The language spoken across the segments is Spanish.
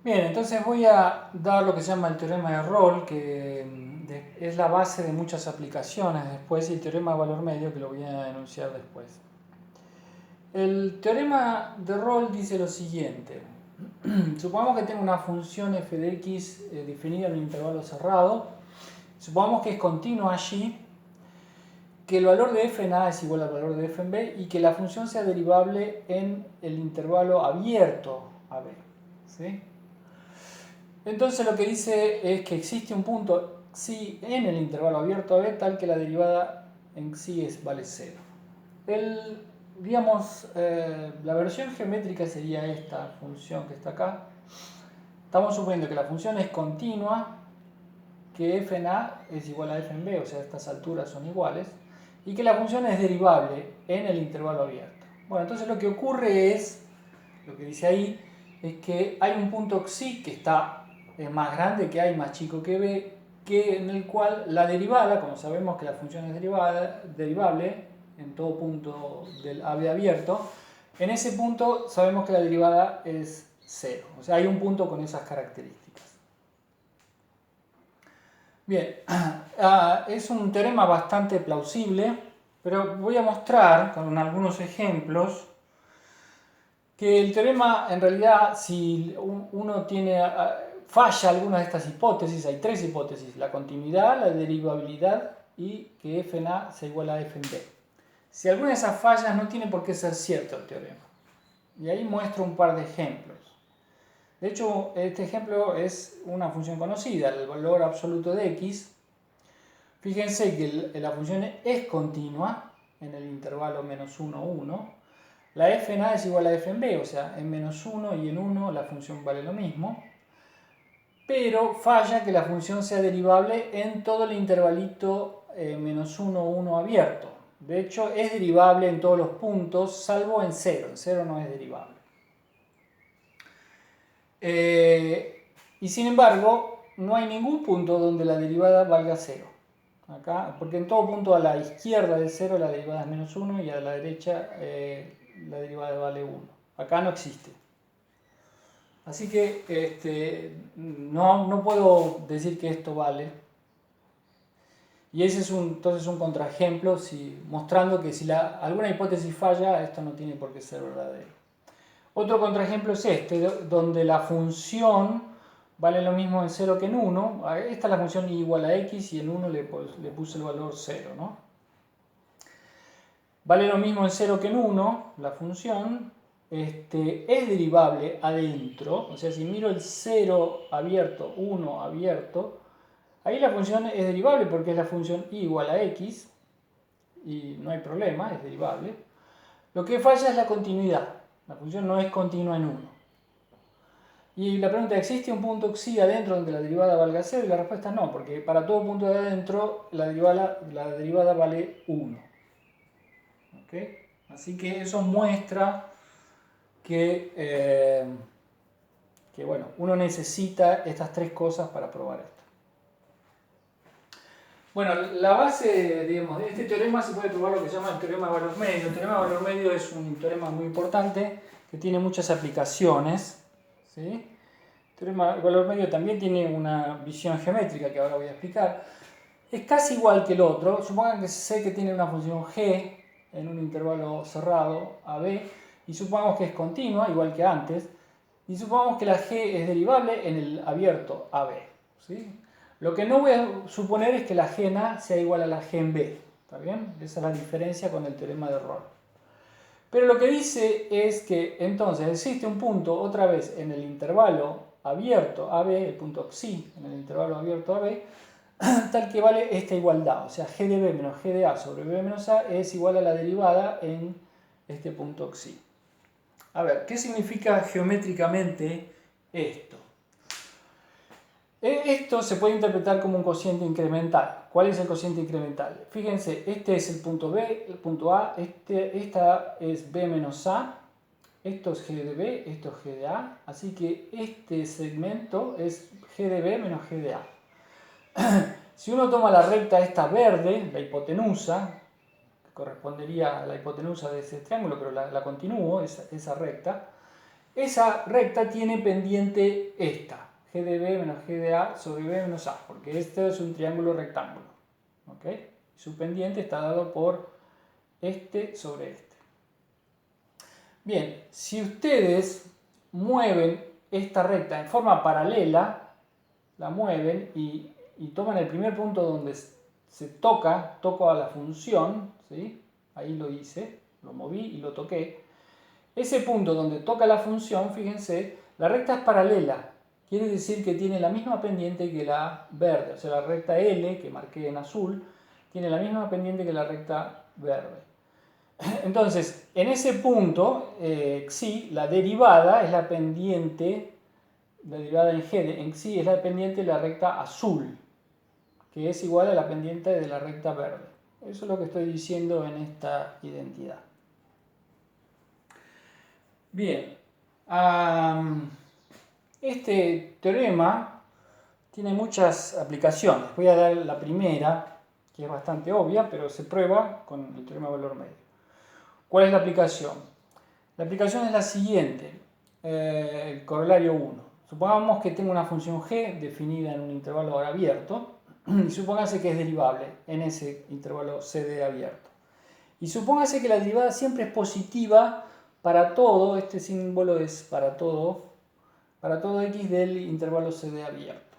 Bien, entonces voy a dar lo que se llama el teorema de Rolle, que es la base de muchas aplicaciones después, y el teorema de valor medio, que lo voy a enunciar después. El teorema de Rolle dice lo siguiente. Supongamos que tengo una función f de x definida en un intervalo cerrado. Supongamos que es continua allí, que el valor de f en a es igual al valor de f en b y que la función sea derivable en el intervalo abierto a b. ¿Sí? Entonces lo que dice es que existe un punto psi en el intervalo abierto a b tal que la derivada en sí vale 0. Digamos, la versión geométrica sería esta función que está acá. Estamos suponiendo que la función es continua, que f en a es igual a f en b, o sea, estas alturas son iguales, y que la función es derivable en el intervalo abierto. Bueno, entonces lo que ocurre es, lo que dice ahí, es que hay un punto psi que está más grande que a y más chico que b, en el cual la derivada, como sabemos que la función es derivable en todo punto del AB abierto, en ese punto sabemos que la derivada es 0. O sea, hay un punto con esas características. Bien, es un teorema bastante plausible, pero voy a mostrar con algunos ejemplos que el teorema, en realidad, si uno falla alguna de estas hipótesis, hay tres hipótesis: la continuidad, la derivabilidad y que f en a sea igual a f en b. Si alguna de esas fallas, no tiene por qué ser cierto el teorema. Y ahí muestro un par de ejemplos. De hecho, este ejemplo es una función conocida, el valor absoluto de x. Fíjense que la función es continua en el intervalo menos 1, 1. La f en a es igual a f en b, o sea, en menos 1 y en 1 la función vale lo mismo. Pero falla que la función sea derivable en todo el intervalito menos 1, 1 abierto. De hecho, es derivable en todos los puntos, salvo en 0. En 0 no es derivable. Y sin embargo, no hay ningún punto donde la derivada valga 0. Acá, porque en todo punto a la izquierda de 0 la derivada es menos 1 y a la derecha la derivada vale 1. Acá no existe. Así que no puedo decir que esto vale. Y ese es entonces un contraejemplo, mostrando que si alguna hipótesis falla, esto no tiene por qué ser verdadero. Otro contraejemplo es este, donde la función vale lo mismo en 0 que en 1. Esta es la función y igual a x y en 1 le puse el valor 0, ¿no? Vale lo mismo en 0 que en 1, la función es derivable adentro. O sea, si miro el 0 abierto, 1 abierto, ahí la función es derivable porque es la función y igual a x y no hay problema, es derivable. Lo que falla es la continuidad. La función no es continua en 1. Y la pregunta, ¿existe un punto psi adentro donde la derivada valga 0? Y la respuesta es no, porque para todo punto de adentro la derivada vale 1. ¿Okay? Así que eso muestra que bueno, uno necesita estas tres cosas para probar esto. Bueno, la base, digamos, de este teorema se puede probar lo que se llama el teorema de valor medio. El teorema de valor medio es un teorema muy importante que tiene muchas aplicaciones. ¿Sí? El teorema de valor medio también tiene una visión geométrica que ahora voy a explicar. Es casi igual que el otro. Supongan que sé que tiene una función g en un intervalo cerrado AB y supongamos que es continua, igual que antes, y supongamos que la g es derivable en el abierto AB. ¿Sí? Lo que no voy a suponer es que la g en A sea igual a la g en B. ¿Está bien? Esa es la diferencia con el teorema de Rolle. Pero lo que dice es que entonces existe un punto otra vez en el intervalo abierto AB, el punto psi en el intervalo abierto AB, tal que vale esta igualdad. O sea, g de b menos g de a sobre b menos a es igual a la derivada en este punto psi. A ver, ¿qué significa geométricamente esto? Esto se puede interpretar como un cociente incremental. ¿Cuál es el cociente incremental? Fíjense, este es el punto B, el punto A, esta es B menos A, esto es G de B, esto es G de A, así que este segmento es G de B menos G de A. Si uno toma la recta esta verde, la hipotenusa, que correspondería a la hipotenusa de ese triángulo, pero la continúo, esa recta, esa recta tiene pendiente esta, G de B menos G de A sobre B menos A, porque este es un triángulo rectángulo. ¿Ok? Su pendiente está dado por este sobre este. Bien, si ustedes mueven esta recta en forma paralela, la mueven y toman el primer punto donde se toco a la función, ¿sí? Ahí lo hice, lo moví y lo toqué. Ese punto donde toca la función, fíjense, la recta es paralela. Quiere decir que tiene la misma pendiente que la verde. O sea, la recta L, que marqué en azul, tiene la misma pendiente que la recta verde. Entonces, en ese punto, sí, la derivada es la pendiente, la derivada en G en sí es la pendiente de la recta azul, que es igual a la pendiente de la recta verde. Eso es lo que estoy diciendo en esta identidad. Bien, este teorema tiene muchas aplicaciones. Voy a dar la primera, que es bastante obvia, pero se prueba con el teorema de valor medio. ¿Cuál es la aplicación? La aplicación es la siguiente, el corolario 1. Supongamos que tengo una función g definida en un intervalo abierto y supóngase que es derivable en ese intervalo CD abierto. Y supóngase que la derivada siempre es positiva para todo, este símbolo es para todo x del intervalo CD abierto.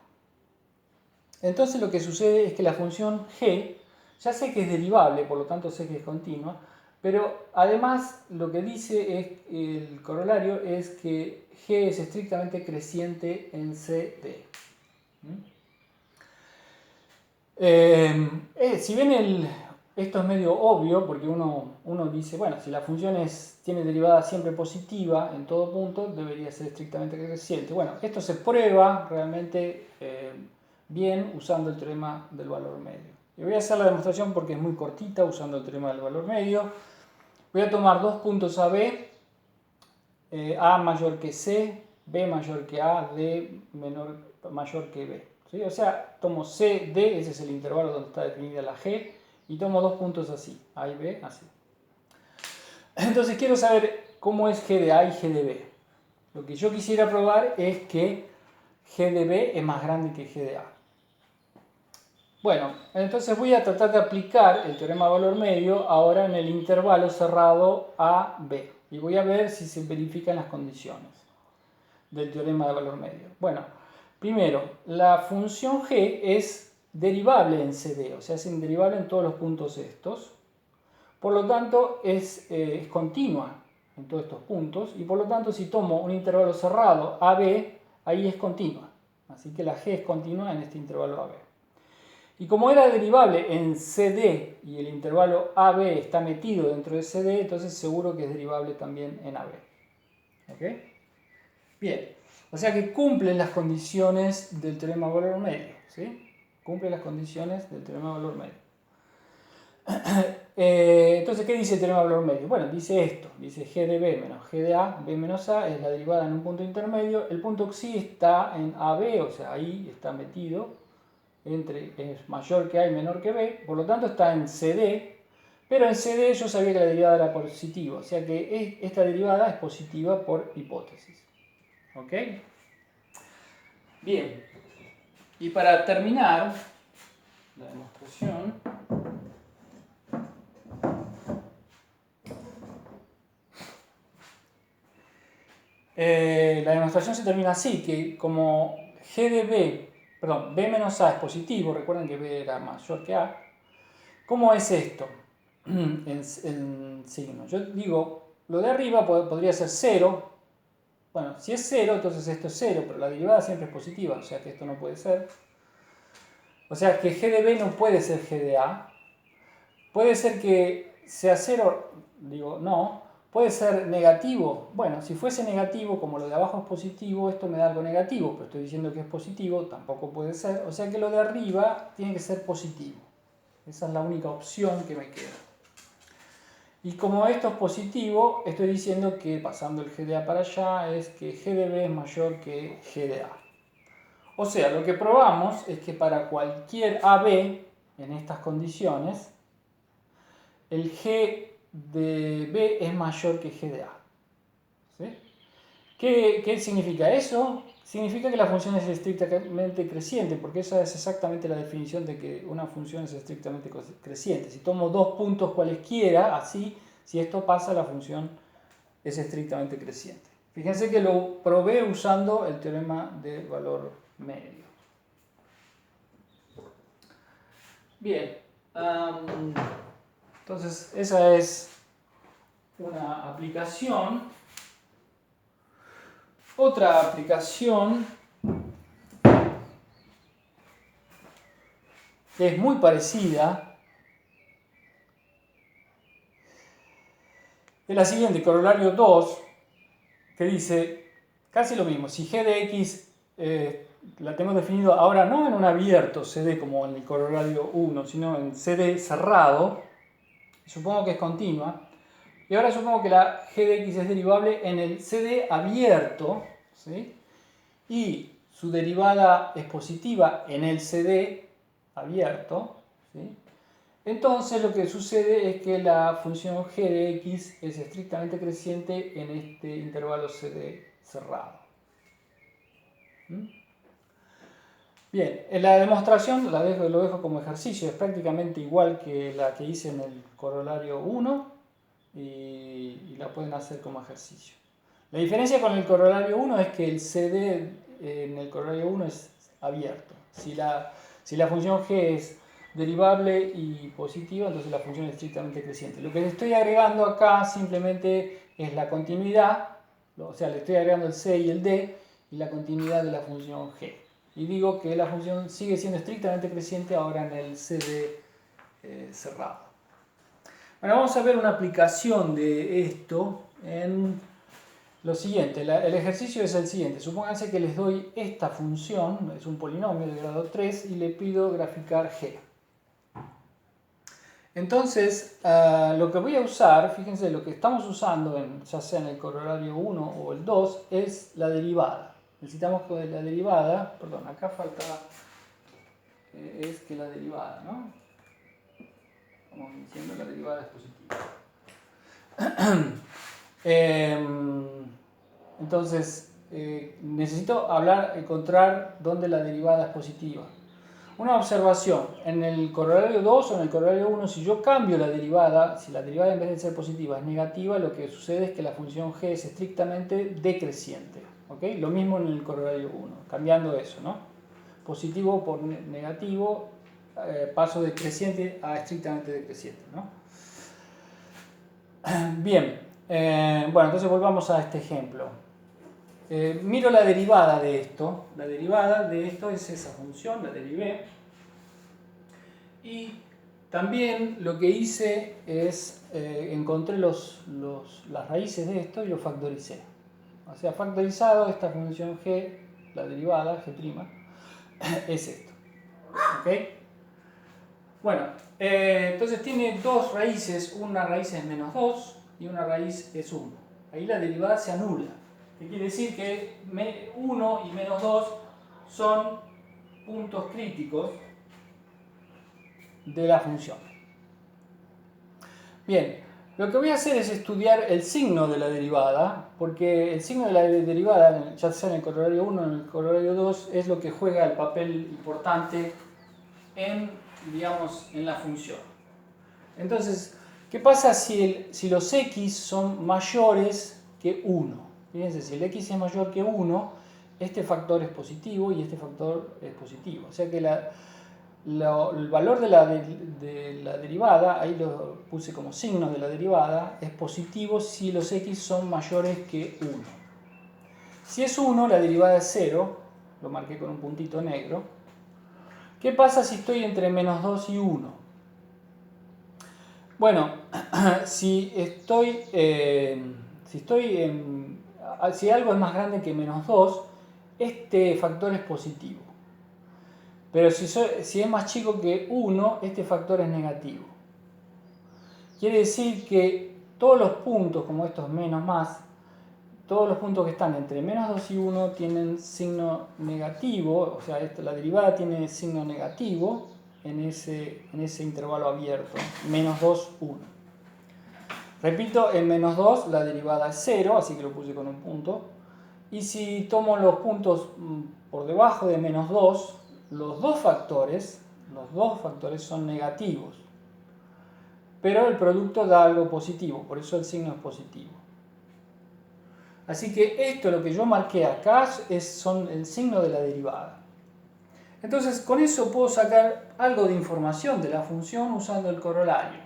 Entonces lo que sucede es que la función g, ya sé que es derivable, por lo tanto sé que es continua, pero además lo que dice el corolario es que g es estrictamente creciente en CD. Si bien esto es medio obvio, porque uno dice, bueno, si la función tiene derivada siempre positiva en todo punto, debería ser estrictamente creciente. Bueno, esto se prueba realmente bien usando el teorema del valor medio. Y voy a hacer la demostración porque es muy cortita usando el teorema del valor medio. Voy a tomar dos puntos AB, A mayor que C, B mayor que A, D mayor que B. ¿Sí? O sea, tomo C, D, ese es el intervalo donde está definida la G, y tomo dos puntos así, A y B, así. Entonces quiero saber cómo es G de A y G de B. Lo que yo quisiera probar es que G de B es más grande que G de A. Bueno, entonces voy a tratar de aplicar el teorema de valor medio ahora en el intervalo cerrado A-B. Y voy a ver si se verifican las condiciones del teorema de valor medio. Bueno, primero, la función g es derivable en CD, o sea, es derivable en todos los puntos estos. Por lo tanto, es continua en todos estos puntos. Y por lo tanto, si tomo un intervalo cerrado AB, ahí es continua. Así que la g es continua en este intervalo AB. Y como era derivable en CD y el intervalo AB está metido dentro de CD, entonces seguro que es derivable también en AB. ¿Ok? Bien, o sea que cumplen las condiciones del teorema de valor medio. ¿Sí? Cumple las condiciones del teorema de valor medio. Entonces, ¿qué dice el teorema de valor medio? Bueno, dice esto, dice G de B menos G de A, B menos A es la derivada en un punto intermedio. El punto xi está en AB, o sea, ahí está metido. Es mayor que A y menor que B, por lo tanto está en CD, pero en CD yo sabía que la derivada era positiva, o sea que esta derivada es positiva por hipótesis. ¿Ok? Bien, y para terminar la demostración, la demostración se termina así, que como G de B, perdón, B menos A es positivo, recuerden que B era mayor que A, ¿cómo es esto en signo? Yo digo, lo de arriba podría ser 0. Bueno, si es 0, entonces esto es 0, pero la derivada siempre es positiva, o sea que esto no puede ser. O sea que G de B no puede ser G de A. Puede ser que sea 0, digo, no. Puede ser negativo. Bueno, si fuese negativo, como lo de abajo es positivo, esto me da algo negativo, pero estoy diciendo que es positivo, tampoco puede ser. O sea que lo de arriba tiene que ser positivo. Esa es la única opción que me queda. Y como esto es positivo, estoy diciendo que pasando el G de A para allá es que G de B es mayor que G de A. O sea, lo que probamos es que para cualquier AB en estas condiciones, el G de B es mayor que G de A. ¿Sí? ¿Qué significa eso? Significa que la función es estrictamente creciente, porque esa es exactamente la definición de que una función es estrictamente creciente. Si tomo dos puntos cualesquiera, así, si esto pasa, la función es estrictamente creciente. Fíjense que lo probé usando el teorema de valor medio. Bien, entonces esa es una aplicación. Otra aplicación que es muy parecida es la siguiente, corolario 2, que dice casi lo mismo. Si g de x la tengo definido ahora no en un abierto CD como en el corolario 1, sino en CD cerrado, supongo que es continua, y ahora supongo que la g de x es derivable en el CD abierto, ¿sí? Y su derivada es positiva en el CD abierto, ¿sí? Entonces lo que sucede es que la función g de x es estrictamente creciente en este intervalo CD cerrado. Bien, la demostración lo dejo como ejercicio, es prácticamente igual que la que hice en el corolario 1 y la pueden hacer como ejercicio. La diferencia con el corolario 1 es que el CD en el corolario 1 es abierto. Si la función g es derivable y positiva, entonces la función es estrictamente creciente. Lo que le estoy agregando acá simplemente es la continuidad, o sea, le estoy agregando el c y el d y la continuidad de la función g. Y digo que la función sigue siendo estrictamente creciente ahora en el CD cerrado. Bueno, vamos a ver una aplicación de esto en lo siguiente. El ejercicio es el siguiente. Supónganse que les doy esta función, es un polinomio de grado 3, y le pido graficar g. Entonces, lo que voy a usar, fíjense, lo que estamos usando, ya sea en el corolario 1 o el 2, es la derivada. Necesitamos que la derivada, perdón, acá falta, es que la derivada, ¿no? Estamos diciendo que la derivada es positiva. Entonces, necesito encontrar dónde la derivada es positiva. Una observación, en el corolario 2 o en el corolario 1, si yo cambio la derivada, si la derivada en vez de ser positiva es negativa, lo que sucede es que la función g es estrictamente decreciente. ¿Okay? Lo mismo en el corolario 1, cambiando eso, ¿no? Positivo por negativo, paso de creciente a estrictamente decreciente, ¿no? Bien, bueno, entonces volvamos a este ejemplo. Miro la derivada de esto. La derivada de esto es esa función, la derivé. Y también lo que hice es encontré las raíces de esto y lo factoricé. O sea, factorizado esta función g, la derivada, g', es esto. ¿Ok? Bueno, entonces tiene dos raíces. Una raíz es menos 2 y una raíz es 1. Ahí la derivada se anula. ¿Qué quiere decir? Que 1 y menos 2 son puntos críticos de la función. Bien, lo que voy a hacer es estudiar el signo de la derivada, porque el signo de la derivada, ya sea en el corolario 1 o en el corolario 2, es lo que juega el papel importante en la función. Entonces, ¿qué pasa si los x son mayores que 1? Fíjense, si el x es mayor que 1, este factor es positivo y este factor es positivo. O sea que el valor de la derivada, ahí lo puse como signo de la derivada, es positivo si los x son mayores que 1. Si es 1, la derivada es 0, lo marqué con un puntito negro. ¿Qué pasa si estoy entre menos 2 y 1? Bueno, si algo es más grande que menos 2, este factor es positivo. Pero si es más chico que 1, este factor es negativo. Quiere decir que todos los puntos, como estos menos más, todos los puntos que están entre menos 2 y 1 tienen signo negativo, o sea, la derivada tiene signo negativo en ese intervalo abierto, menos 2, 1. Repito, en menos 2 la derivada es 0, así que lo puse con un punto. Y si tomo los puntos por debajo de menos 2, los dos factores son negativos. Pero el producto da algo positivo, por eso el signo es positivo. Así que esto, lo que yo marqué acá, son el signo de la derivada. Entonces, con eso puedo sacar algo de información de la función usando el corolario.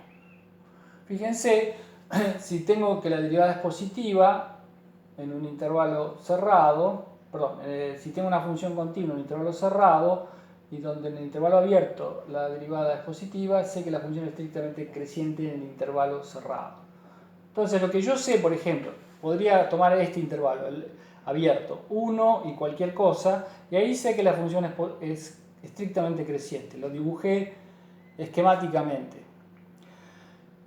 Fíjense, si tengo que la derivada es positiva en un intervalo cerrado, si tengo una función continua en un intervalo cerrado y donde en el intervalo abierto la derivada es positiva, sé que la función es estrictamente creciente en el intervalo cerrado. Entonces, lo que yo sé, por ejemplo, podría tomar este intervalo abierto, 1 y cualquier cosa, y ahí sé que la función es estrictamente creciente. Lo dibujé esquemáticamente.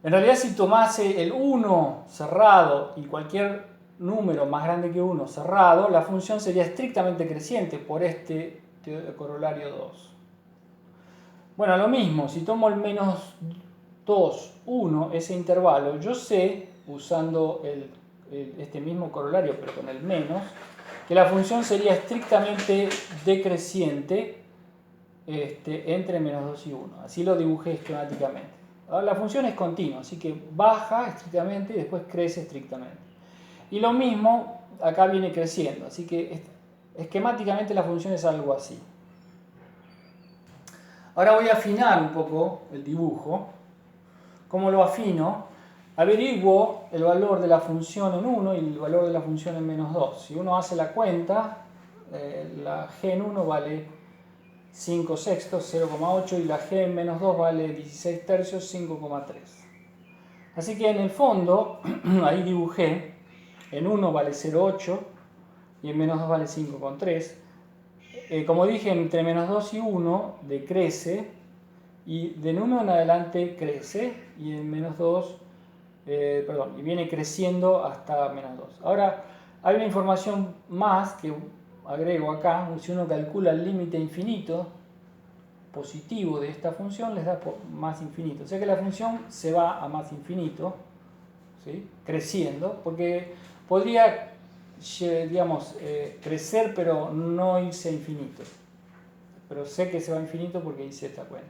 En realidad, si tomase el 1 cerrado y cualquier número más grande que 1 cerrado, la función sería estrictamente creciente por este corolario 2. Bueno, lo mismo, si tomo el menos 2, 1, ese intervalo, yo sé, usando este mismo corolario, pero con el menos, que la función sería estrictamente decreciente entre menos 2 y 1. Así lo dibujé esquemáticamente. Ahora, la función es continua, así que baja estrictamente y después crece estrictamente. Y lo mismo, acá viene creciendo, así que esquemáticamente la función es algo así. Ahora voy a afinar un poco el dibujo. ¿Cómo lo afino? Averiguo el valor de la función en 1 y el valor de la función en menos 2. Si uno hace la cuenta, la g en 1 vale 5 sextos, 0,8, y la g en menos 2 vale 16 tercios, 5,3. Así que en el fondo, ahí dibujé, en 1 vale 0,8 y en menos 2 vale 5,3. Como dije, entre menos 2 y 1 decrece, y de 1 en adelante crece, y en menos 2, y viene creciendo hasta menos 2. Ahora, hay una información más que agrego acá. Si uno calcula el límite infinito positivo de esta función, les da más infinito. O sea que la función se va a más infinito, ¿sí? Creciendo, porque podría, digamos, crecer pero no irse a infinito. Pero sé que se va a infinito porque hice esta cuenta.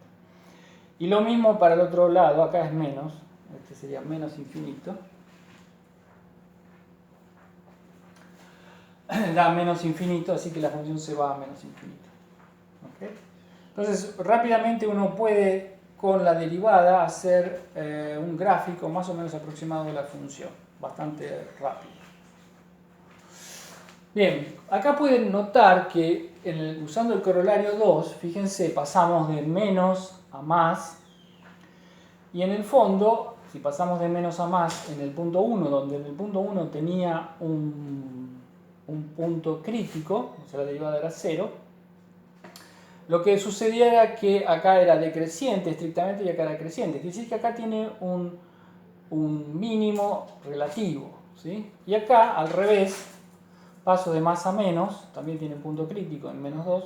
Y lo mismo para el otro lado, acá es menos, este sería menos infinito. Da menos infinito, así que la función se va a menos infinito. ¿Okay? Entonces, rápidamente uno puede, con la derivada, hacer un gráfico más o menos aproximado de la función. Bastante rápido. Bien, acá pueden notar que usando el corolario 2, fíjense, pasamos de menos a más. Y en el fondo, si pasamos de menos a más en el punto 1, donde en el punto 1 tenía un punto crítico, o sea, la derivada era 0, lo que sucedía era que acá era decreciente estrictamente y acá era creciente. Es decir, que acá tiene un mínimo relativo, ¿sí? Y acá, al revés, paso de más a menos, también tiene un punto crítico en menos 2,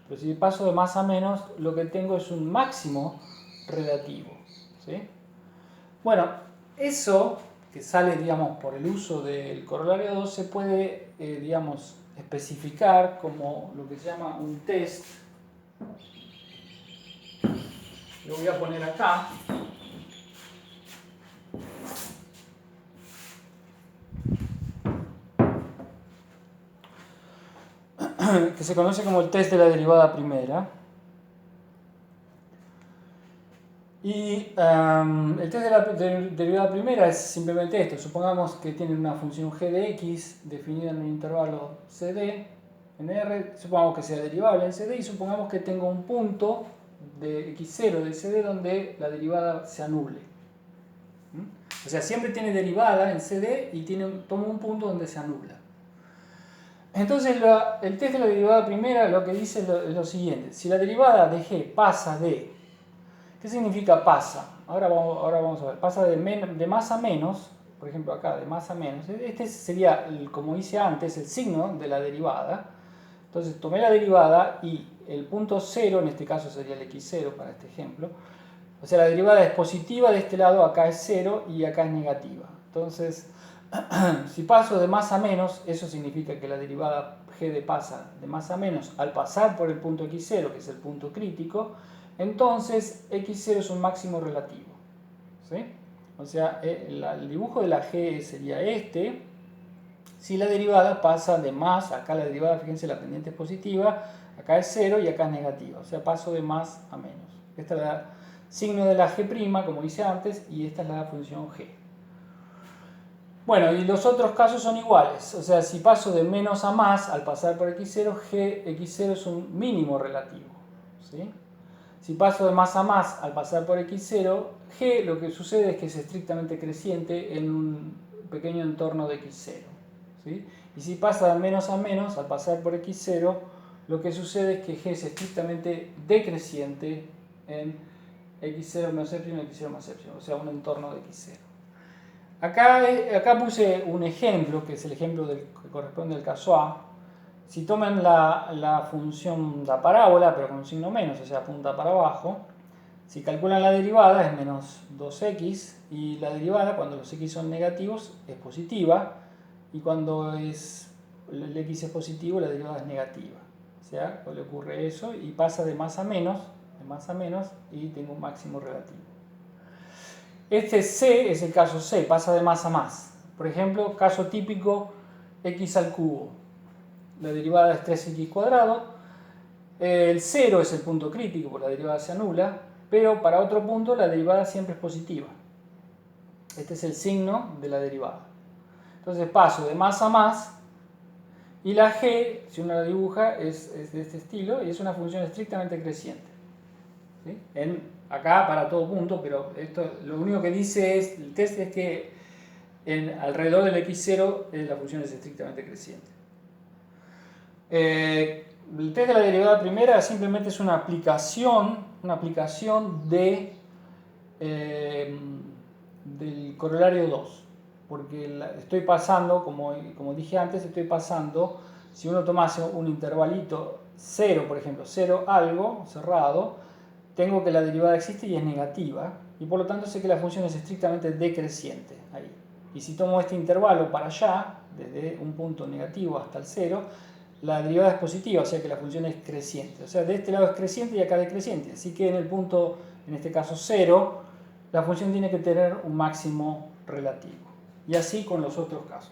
pero si paso de más a menos, lo que tengo es un máximo relativo, ¿sí? Bueno, eso que sale, digamos, por el uso del corolario 2 se puede, digamos, especificar como lo que se llama un test. Lo voy a poner acá. Que se conoce como el test de la derivada primera. Y el test de la derivada primera es simplemente esto. Supongamos que tiene una función g de x definida en un intervalo cd en R. Supongamos que sea derivable en cd y supongamos que tengo un punto de x0 de cd donde la derivada se anule. O sea, siempre tiene derivada en cd y toma un punto donde se anula. Entonces el test de la derivada primera lo que dice es lo siguiente. Si la derivada de g pasa de... ¿Qué significa pasa? Ahora vamos a ver. Pasa de más a menos, por ejemplo acá, de más a menos. Este sería, como hice antes, el signo de la derivada. Entonces tomé la derivada y el punto 0, en este caso sería el x0 para este ejemplo. O sea, la derivada es positiva de este lado, acá es 0 y acá es negativa. Entonces, Si paso de más a menos, eso significa que la derivada g de pasa de más a menos al pasar por el punto x0, que es el punto crítico, entonces x0 es un máximo relativo. ¿Sí? O sea, el dibujo de la g sería este. Si la derivada pasa de más, acá la derivada, fíjense, la pendiente es positiva, acá es 0 y acá es negativa. O sea, paso de más a menos. Este es el signo de la g', como hice antes, y esta es la función g. Bueno, y los otros casos son iguales. O sea, si paso de menos a más al pasar por x0, x0 es un mínimo relativo. ¿Sí? Si paso de más a más al pasar por x0, g lo que sucede es que es estrictamente creciente en un pequeño entorno de x0. ¿Sí? Y si pasa de menos a menos al pasar por x0, lo que sucede es que g es estrictamente decreciente en x0 menos epsilon y x0 más epsilon, o sea, un entorno de x0. Acá puse un ejemplo, que es el ejemplo que corresponde al caso A. Si toman la función la parábola, pero con un signo menos, o sea, apunta para abajo, si calculan la derivada es menos 2x, y la derivada, cuando los x son negativos, es positiva, y cuando el x es positivo, la derivada es negativa. O sea, le ocurre eso, y pasa de más a menos, y tengo un máximo relativo. Este C es el caso C, pasa de más a más. Por ejemplo, caso típico, x al cubo. La derivada es 3x cuadrado. El 0 es el punto crítico, porque la derivada se anula, pero para otro punto la derivada siempre es positiva. Este es el signo de la derivada. Entonces paso de más a más, y la g, si uno la dibuja, es de este estilo, y es una función estrictamente creciente. ¿Sí? Acá para todo punto, pero esto lo único que dice el test es que alrededor del x0 la función es estrictamente creciente. El test de la derivada primera simplemente es una aplicación del corolario 2, porque estoy pasando, como dije antes, si uno tomase un intervalito 0, por ejemplo, 0 algo, cerrado, tengo que la derivada existe y es negativa, y por lo tanto sé que la función es estrictamente decreciente ahí. Y si tomo este intervalo para allá, desde un punto negativo hasta el 0, la derivada es positiva, o sea que la función es creciente. O sea, de este lado es creciente y acá decreciente. Así que en el punto, en este caso 0, la función tiene que tener un máximo relativo. Y así con los otros casos.